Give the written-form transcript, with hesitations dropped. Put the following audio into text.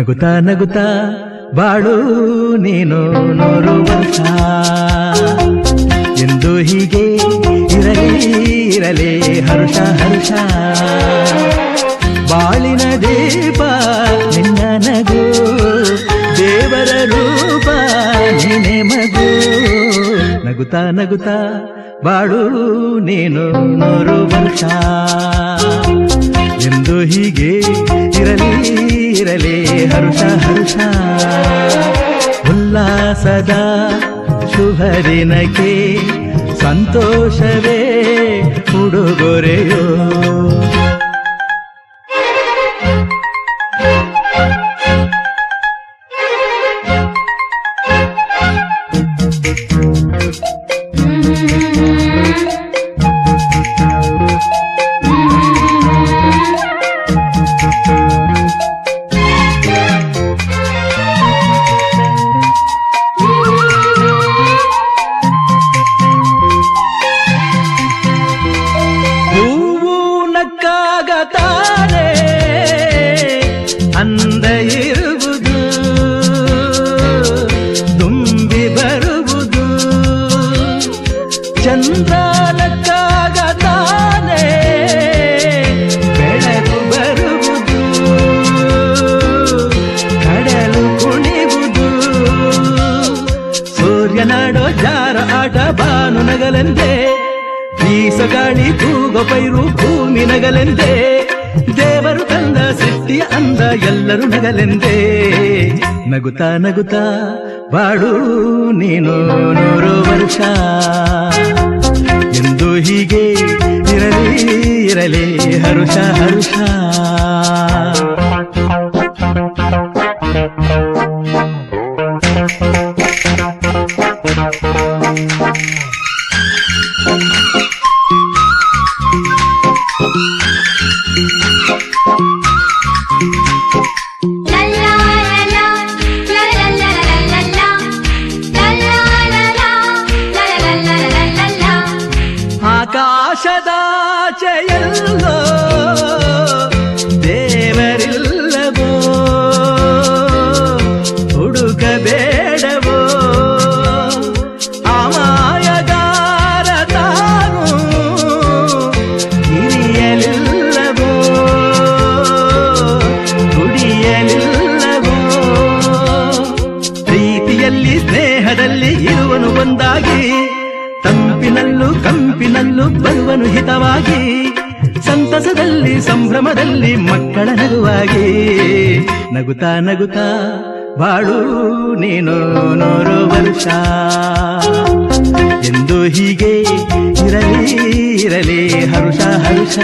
ನಗುತ್ತಾ ನಗುತ್ತಾ ಬಾಳು ನೀನು 100 ವರ್ಷ ಎಂದು ಹೀಗೆ ಇರಲಿ ಇರಲಿ ಹರುಷ ಹರುಷ ಬಾಳಿನ ದೀಪ ನಿನ್ನ ನಗು ದೇವರ ರೂಪ ನೀನೆ ಮಗು ನಗುತ್ತಾ ನಗುತ್ತಾ ಬಾಳು ನೀನು 100 ವರ್ಷ ಎಂದು ಹೀಗೆ ಇರಲಿ ಇರಲಿ ಹರುಷ ಹರುಷ ಉಲ್ಲಾಸದ ಶುಭ ದಿನಕ್ಕೆ ಸಂತೋಷವೇ ಉಡುಗೊರೆಯೋ ತಾನೆ ಅಂದ ಇರುವುದು ತುಂಬಿ ಬರುವುದು ಚಂದ್ರನಕ್ಕಾಗ ತಾನೆ ಬೆಳಕು ಬರುವುದು ಕಡಲು ಕುಣಿವುದು ಸೂರ್ಯನಾಡೋ ಜಾರ ಆಟ ಬಾನು ನಗಲೆಂದೇ ಬೀಸಗಾಳಿ ತೂಗೋ ಪೈರು ಭೂಮಿ ನಗಲೆಂದೇ ದೇವರು ತಂದ ಸೃಷ್ಟಿಯ ಅಂದ ಎಲ್ಲರೂ ನಗಲೆಂದೇ ನಗುತ್ತಾ ನಗುತ್ತಾ ಬಾಳು ನೀನು 100 ವರ್ಷ ಎಂದು ಹೀಗೆ ಇರಲಿ ಇರಲಿ ಹರುಷ ಹರುಷ ಆಕಾಶದಾಚೆಯಲ್ಲೋ ದೇವರಿಲ್ಲವೋ ಹುಡುಕಬೇಡವೋ ಅಮಾಯಗಾರ ತಾನು ಹಿರಿಯಲಿಲ್ಲವೋ ಕುಡಿಯಲಿಲ್ಲವೋ ಪ್ರೀತಿಯಲ್ಲಿ ಸ್ನೇಹದಲ್ಲಿ ಇರುವನು ಒಂದಾಗಿ ತಂಪಿನಲ್ಲೂ ಕಂಪಿನಲ್ಲೂ ಬರುವನು ಹಿತವಾಗಿ ಸಂತಸದಲ್ಲಿ ಸಂಭ್ರಮದಲ್ಲಿ ಮಕ್ಕಳ ನಗುವಾಗಿ ನಗುತ್ತಾ ನಗುತ್ತಾ ಬಾಳು ನೀನು 100 ವರ್ಷ ಎಂದು ಹೀಗೆ ಇರಲಿ ಇರಲಿ ಹರುಷ ಹರುಷ